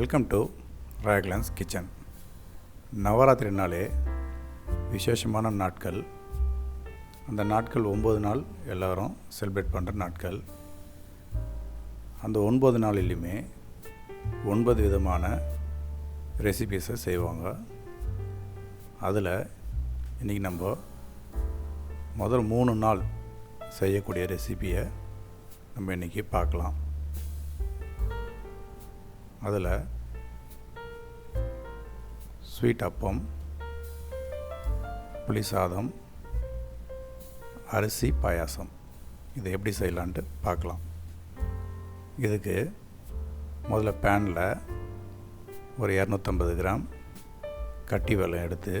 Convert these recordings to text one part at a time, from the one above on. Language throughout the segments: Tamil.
வெல்கம் டு ராயக்லான்ஸ் கிச்சன். நவராத்திரினாலே விசேஷமான நாட்கள். அந்த நாட்கள் 9 நாள் எல்லோரும் செலிப்ரேட் பண்ணுற நாட்கள். அந்த 9 நாளிலுமே 9 விதமான ரெசிபீஸை செய்வாங்க. அதில் இன்றைக்கி நம்ம முதல் 3 நாள் செய்யக்கூடிய ரெசிபியை நம்ம இன்றைக்கி பார்க்கலாம். அதில் ஸ்வீட் அப்பம், புளி சாதம், அரிசி பாயாசம் இதை எப்படி செய்யலான்ட்டு பார்க்கலாம். இதுக்கு முதல்ல பேனில் ஒரு 250 கிராம் கட்டி வெல்லம் எடுத்து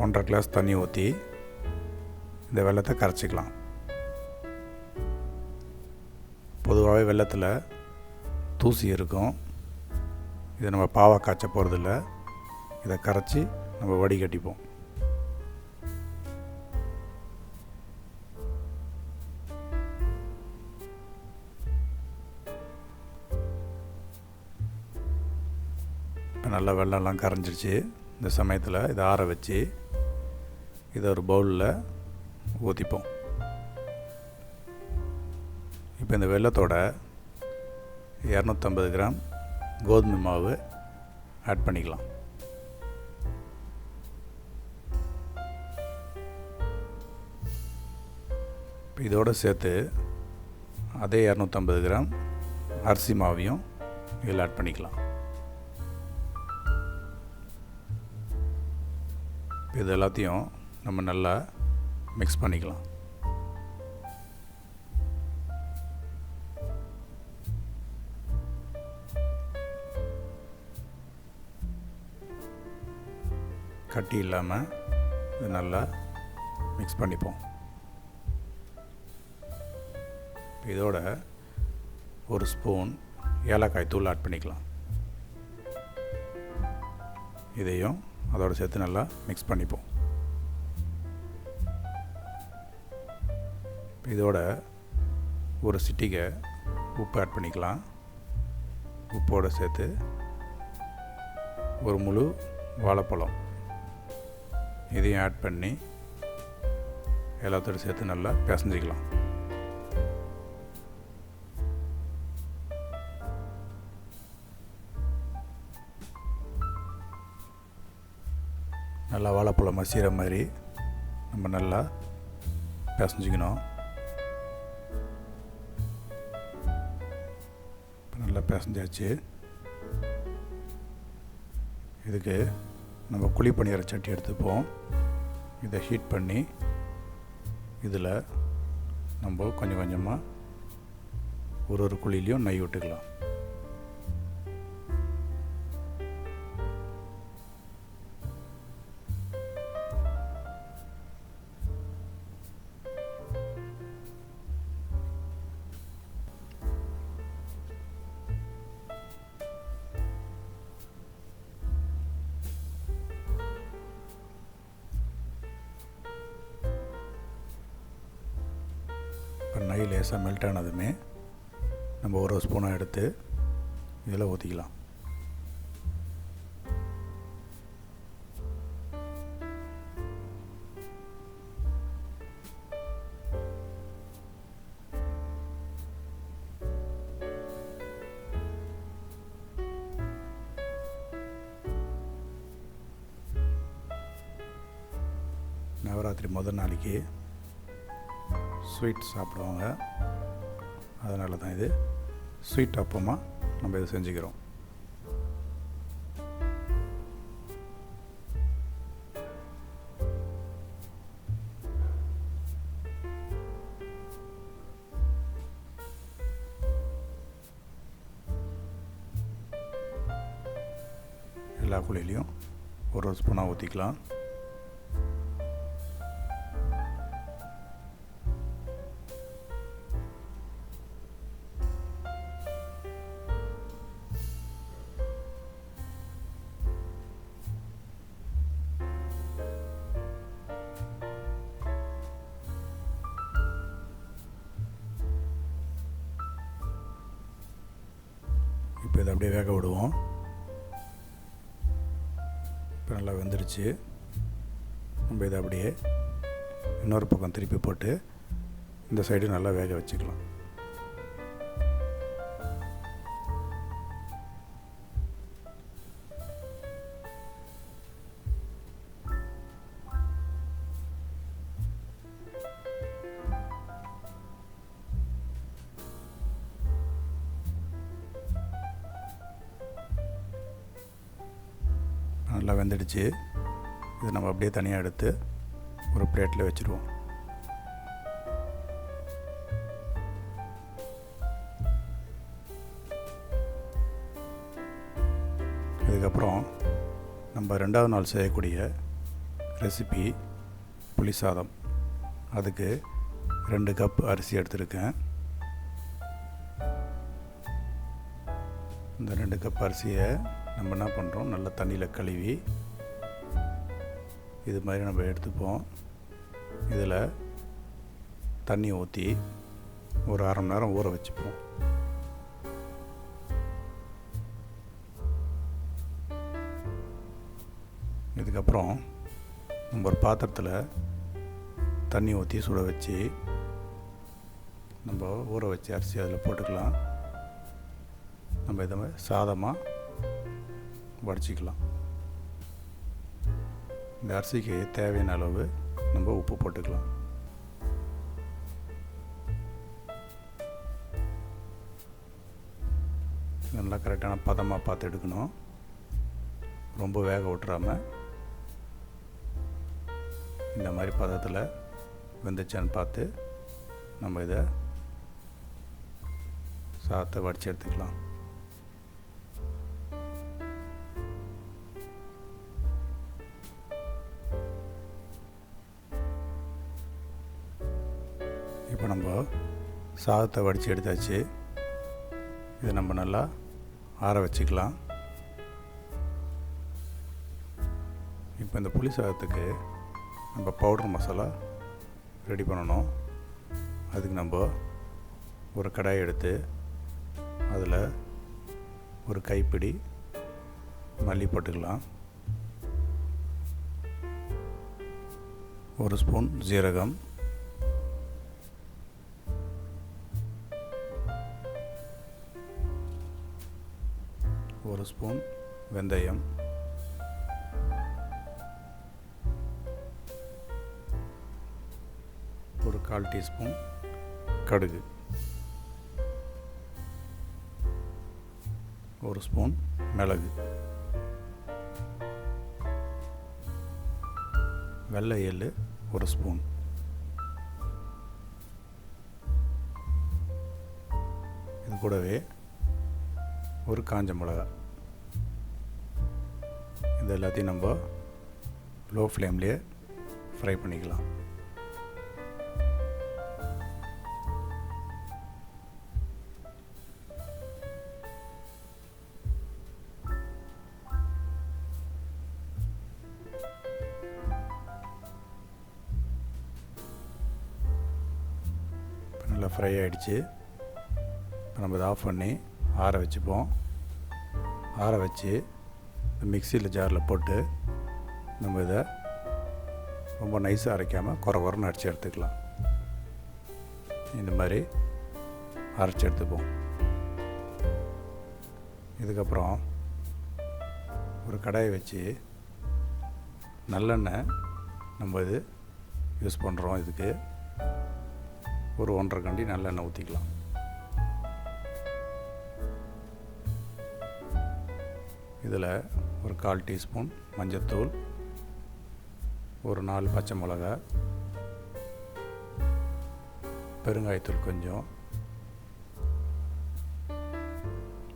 1.5 கிளாஸ் தண்ணி ஊற்றி இந்த வெல்லத்தை கரைச்சிக்கலாம். பொதுவாகவே வெல்லத்தில் தூசி இருக்கும். இதை நம்ம பாவாக காய்ச்ச போகிறதில்ல. இதை கரைச்சி நம்ம வடிகட்டிப்போம். இப்போ நல்லா வெள்ளம்லாம் கரைஞ்சிருச்சு. இந்த சமயத்தில் இதை ஆற வச்சு இதை ஒரு பவுலில் ஊற்றிப்போம். இப்போ இந்த வெல்லத்தோட 250 கிராம் கோதுமை மாவு ஆட் பண்ணிக்கலாம். இப்போ இதோடு சேர்த்து அதே 250 கிராம் அரிசி மாவையும் இதில் ஆட் பண்ணிக்கலாம். இது எல்லாத்தையும் நம்ம நல்லா மிக்ஸ் பண்ணிக்கலாம். கட்டி இல்லாமல் இது நல்லா மிக்ஸ் பண்ணிப்போம். இதோட ஒரு ஸ்பூன் ஏலக்காய் தூள் ஆட் பண்ணிக்கலாம். இதையும் அதோடு சேர்த்து நல்லா மிக்ஸ் பண்ணிப்போம். இதோட ஒரு சிட்டிகை உப்பு ஆட் பண்ணிக்கலாம். உப்போடு சேர்த்து ஒரு முழு வாழைப்பழம் இதையும் ஆட் பண்ணி எல்லாத்தோடு சேர்த்து நல்லா பிசைஞ்சிக்கலாம். நல்லா வாழைப்பழம் மசிகிற மாதிரி நம்ம நல்லா பிசைஞ்சிக்கணும். நல்லா பிசைஞ்சாச்சு. இதுக்கு நம்ம குழி பணியார சட்டி எடுத்துப்போம். இதை ஹீட் பண்ணி இதில் நம்ம கொஞ்சம் கொஞ்சமாக ஒரு குழிலையும் நெய் விட்டுக்கலாம். நெய் லேசாக மெல்ட் ஆனதுமே நம்ம ஒரு ஸ்பூனை எடுத்து இதில் ஊற்றிக்கலாம். நவராத்திரி முதல் நாளைக்கு ஸ்வீட் சாப்பிடுவாங்க. அதனால தான் இது ஸ்வீட் அப்பமாக நம்ம இதை செஞ்சுக்கிறோம். எல்லா குழியிலையும் ஒரு ஸ்பூனாக ஊற்றிக்கலாம். இதை அப்படியே வேக விடுவோம். இப்போ நல்லா வெந்துருச்சு. நம்ம இதை அப்படியே இன்னொரு பக்கம் திருப்பி போட்டு இந்த சைடு நல்லா வேக வச்சுக்கலாம். நல்லா வெந்துடுச்சு. இது நம்ம அப்படியே தனியாக எடுத்து ஒரு பிளேட்டில் வச்சுருவோம். இதுக்கப்புறம் நம்ம 2வது நாள் செய்யக்கூடிய ரெசிபி புளி சாதம். அதுக்கு 2 கப் அரிசி எடுத்துருக்கேன். இந்த 2 கப் அரிசியை நம்ம என்ன பண்ணுறோம், நல்லா தண்ணியில் கழுவி இது மாதிரி நம்ம எடுத்துப்போம். இதில் தண்ணி ஊற்றி ஒரு 1/2 மணி நேரம் ஊற வச்சுப்போம். இதுக்கப்புறம் நம்ம ஒரு பாத்திரத்தில் தண்ணி ஊற்றி சுட வச்சு நம்ம ஊற வச்சு அரிசி அதில் போட்டுக்கலாம். நம்ம இதை சாதமாக வடிச்சிக்கலாம். இந்த அரிசிக்கு தேவையான அளவு நம்ம உப்பு போட்டுக்கலாம். நல்லா கரெக்டான பதமாக பார்த்து எடுக்கணும். ரொம்ப வேக விட்டுறாமல் இந்த மாதிரி பதத்தில் வெந்துச்சான்னு பார்த்து நம்ம இதை சாதத்தை வடித்து எடுத்துக்கலாம். இப்போ நம்ம சாதத்தை வடித்து எடுத்தாச்சு. இதை நம்ம நல்லா ஆற வச்சுக்கலாம். இப்போ இந்த புளி சாதத்துக்கு நம்ம பவுடர் மசாலா ரெடி பண்ணணும். அதுக்கு நம்ம ஒரு கடாய் எடுத்து அதில் ஒரு கைப்பிடி மல்லி போட்டுக்கலாம். 1 ஸ்பூன் ஜீரகம், 1 ஸ்பூன் வெந்தயம், 1/4 டீஸ்பூன் கடுகு, 1 ஸ்பூன் மிளகு, வெள்ளை எள்ளு 1 ஸ்பூன், இது கூடவே ஒரு காஞ்ச மிளகாய். இது எல்லாத்தையும் நம்ம லோ ஃப்ளேம்லேயே ஃப்ரை பண்ணிக்கலாம். இப்போ நல்லா ஃப்ரை ஆகிடுச்சு. இப்போ நம்ம இதை ஆஃப் பண்ணி ஆற வச்சுப்போம். ஆற வச்சு மிக்சியில் ஜாரில் போட்டு நம்ம இதை ரொம்ப நைஸாக அரைக்காமல் குறன்னு அரைச்சி எடுத்துக்கலாம். இந்த மாதிரி அரைச்சி எடுத்துப்போம். இதுக்கப்புறம் ஒரு கடாயை வச்சு நல்லெண்ணெய் நம்ம இது யூஸ் பண்ணுறோம். இதுக்கு ஒரு 1.5 கண்டி நல்லெண்ணெய் ஊற்றிக்கலாம். இதில் ஒரு 1/4 டீஸ்பூன் மஞ்சத்தூள், ஒரு 4 பச்சை மிளகா, பெருங்காயத்தூள் கொஞ்சம்,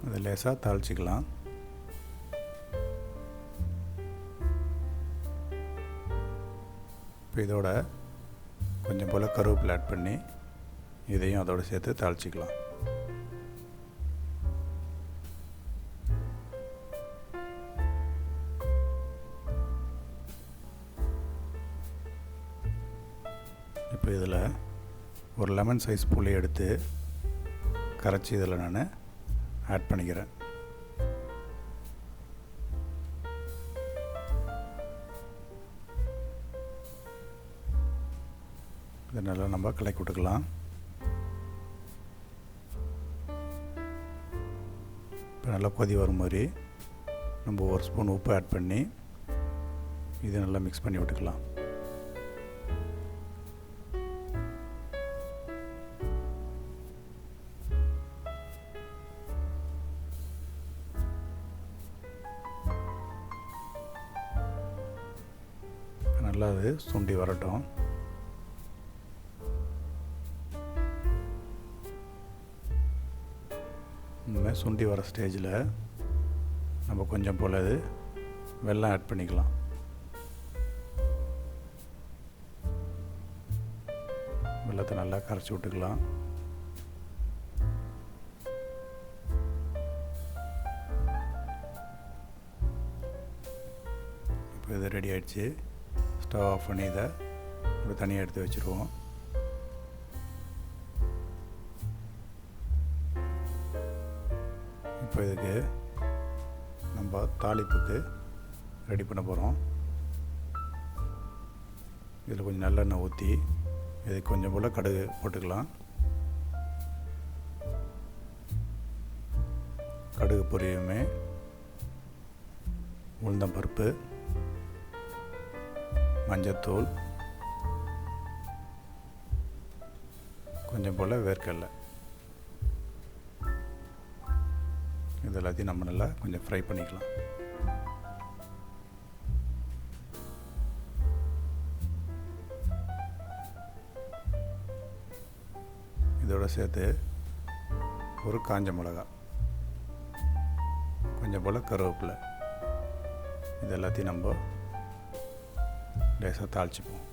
அதை லேசாக தாளிச்சிக்கலாம். இப்போ இதோட கொஞ்சம் போல் கருவேப்பிலை ஆட் பண்ணி இதையும் அதோடு சேர்த்து தாளிச்சிக்கலாம். இப்போ இதில் ஒரு லெமன் சைஸ் புளி எடுத்து கரைச்சி இதில் நான் ஆட் பண்ணிக்கிறேன். இதை நல்லா நம்ம கலக்கி விட்டுக்கலாம். இப்போ நல்லா கொதி வரும் மாதிரி நம்ம 1 ஸ்பூன் உப்பு ஆட் பண்ணி இதை நல்லா மிக்ஸ் பண்ணி விட்டுக்கலாம். நல்லா அது சுண்டி வரட்டும். இனிமேல் சுண்டி வர ஸ்டேஜில் நம்ம கொஞ்சம் போல் அது வெல்லம் ஆட் பண்ணிக்கலாம். வெல்லத்தை நல்லா கரைச்சி விட்டுக்கலாம். இப்போ இது ரெடி ஆகிடுச்சு. ஸ்டவ் ஆஃப் பண்ணி இதை ஒரு தனியாக எடுத்து வச்சுருவோம். இப்போ இதுக்கு நம்ம தாளிப்புக்கு ரெடி பண்ண போகிறோம். இதில் கொஞ்சம் நல்லெண்ணெய் ஊற்றி இதுக்கு கொஞ்சம் போல் கடுகு போட்டுக்கலாம். கடுகு பொரியுமே உளுந்தம்பருப்பு, மஞ்சத்தூள், கொஞ்சம் போல் வேர்க்கடலை, இது எல்லாத்தையும் நம்ம நல்லா கொஞ்சம் ஃப்ரை பண்ணிக்கலாம். இதோட சேர்த்து ஒரு காஞ்ச மிளகா, கொஞ்சம் போல் கருவேப்பிலை, இது எல்லாத்தையும் நம்ம லேசாக தாளிச்சுப்போம்.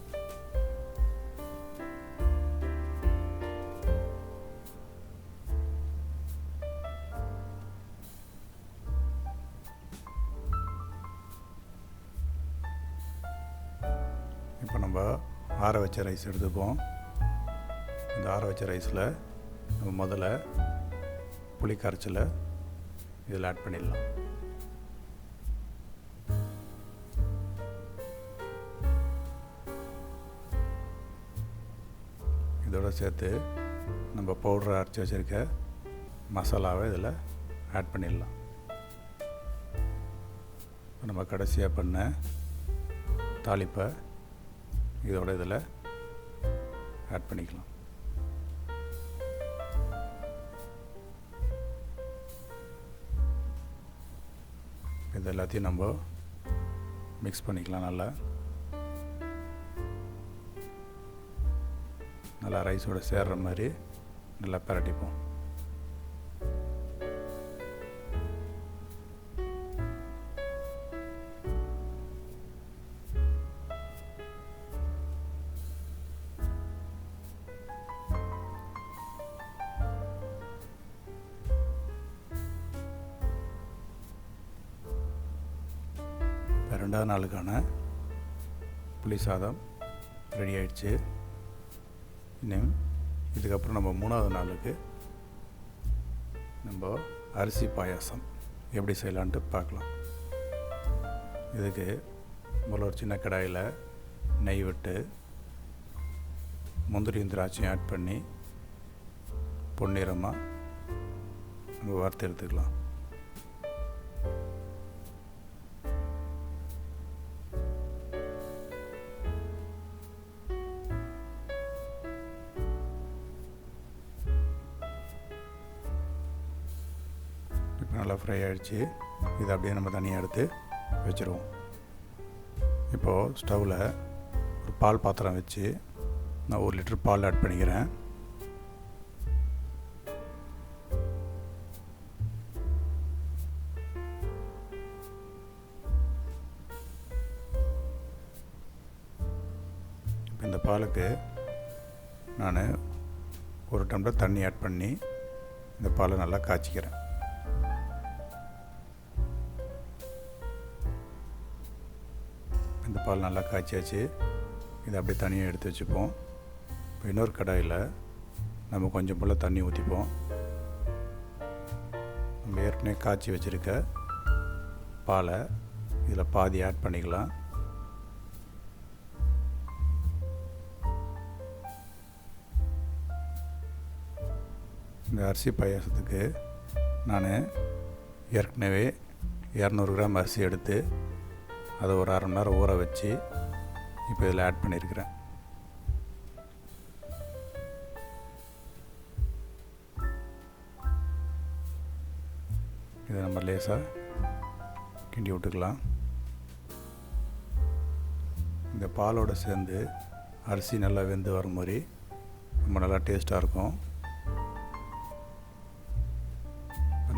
இப்போ நம்ம ஆற வச்ச ரைஸ் எடுத்துப்போம். இந்த ஆற வச்ச ரைஸில் நம்ம முதல்ல புளி கரைச்சலை இதில் ஆட் பண்ணிடலாம். இதோடு சேர்த்து நம்ம பவுடரை அரைச்சி வச்சுருக்க மசாலாவை இதில் ஆட் பண்ணிடலாம். நம்ம கடைசியாக பண்ண தாளிப்பை இதோட இதில் ஆட் பண்ணிக்கலாம். இது எல்லாத்தையும் நம்ம மிக்ஸ் பண்ணிக்கலாம். நல்லா ரைஸோடு சேர்கிற மாதிரி நல்லா பரட்டிப்போம். ரெண்டாவது நாளுக்கான புளி சாதம் ரெடி ஆயிடுச்சு. இன்னும் இதுக்கப்புறம் நம்ம 3வது நாளுக்கு நம்ம அரிசி பாயாசம் எப்படி செய்யலான்ட்டு பார்க்கலாம். இதுக்கு முதல்ல ஒரு சின்ன கடாயில் நெய் விட்டு முந்திரியும் திராட்சையும் ஆட் பண்ணி பொன்னிறமாக நம்ம வறுத்து எடுத்துக்கலாம். நல்லா ஃப்ரை ஆகிடுச்சு. இதை அப்படியே நம்ம தனியாக எடுத்து வச்சுருவோம். இப்போது ஸ்டவ்வில் ஒரு பால் பாத்திரம் வச்சு நான் 1 லிட்டர் பால் ஆட் பண்ணிக்கிறேன். இந்த பாலுக்கு நான் 1 டம்ளர் தண்ணி ஆட் பண்ணி இந்த பாலை நல்லா காய்ச்சிக்கிறேன். இந்த பால் நல்லா காய்ச்சியாச்சு. இதை அப்படியே தனியாக எடுத்து வச்சுப்போம். இப்போ இன்னொரு கடாயில் நம்ம கொஞ்சம் போல் தண்ணி ஊற்றிப்போம். நம்ம ஏற்கனவே காய்ச்சி வச்சுருக்க பாலை இதில் பாதி ஆட் பண்ணிக்கலாம். இந்த அரிசி பாயாசத்துக்கு நான் ஏற்கனவே 200 கிராம் அரிசி எடுத்து அதை ஒரு அரை மணி நேரம் ஊற வச்சு இப்போ இதில் ஆட் பண்ணியிருக்கிறேன். இதை நம்ம லேசாக கிண்டி விட்டுக்கலாம். இந்த பாலோடு சேர்ந்து அரிசி நல்லா வெந்து வர மாதிரி ரொம்ப நல்லா டேஸ்ட்டாக இருக்கும்.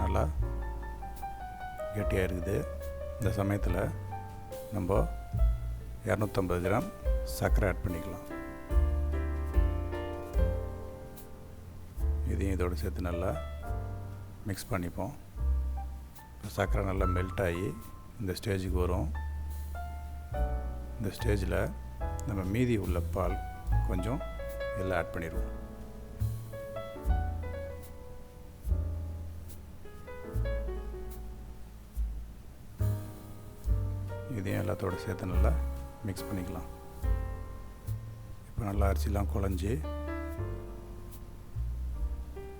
நல்லா கெட்டியாக இருக்குது. இந்த சமயத்தில் நம்ம 250 கிராம் சர்க்கரை ஆட் பண்ணிக்கலாம். இதையும் இதோடு சேர்த்து நல்லா மிக்ஸ் பண்ணிப்போம். சர்க்கரை நல்லா மெல்ட் ஆகி இந்த ஸ்டேஜுக்கு வரும். இந்த ஸ்டேஜில் நம்ம மீதி உள்ள பால் கொஞ்சம் எல்லாம் ஆட் பண்ணிடுவோம். இதையும் எல்லாத்தோடு சேர்த்து நல்லா மிக்ஸ் பண்ணிக்கலாம். இப்போ நல்லா அரிசிலாம் குழஞ்சி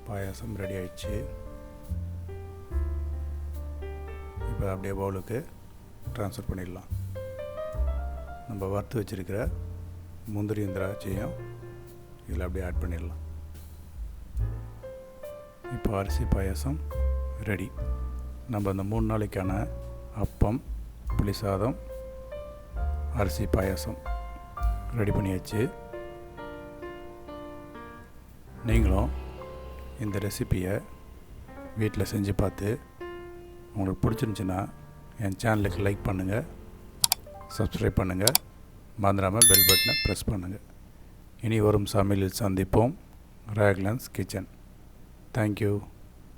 பாயாசம் ரெடி ஆயிடுச்சு. இப்போ அப்படியே பவுலுக்கு ட்ரான்ஸ்ஃபர் பண்ணிடலாம். நம்ம வறுத்து வச்சுருக்கிற முந்திரியும் திராட்சையும் இதில் அப்படியே ஆட் பண்ணிடலாம். இப்போ அரிசி பாயாசம் ரெடி. நம்ம அந்த 3 நாளைக்கான அப்பம், புளி சாதம், அரிசி பாயாசம் ரெடி பண்ணியாச்சு. நீங்களும் இந்த ரெசிப்பியை வீட்டில் செஞ்சு பார்த்து உங்களுக்கு பிடிச்சிருந்துச்சின்னா என் சேனலுக்கு லைக் பண்ணுங்கள், சப்ஸ்கிரைப் பண்ணுங்கள், மறந்துடாமல் பெல் பட்டனை ப்ரெஸ் பண்ணுங்கள். இனி வரும் சமையலில் சந்திப்போம். ராக்லன்ஸ் கிச்சன். தேங்க்யூ.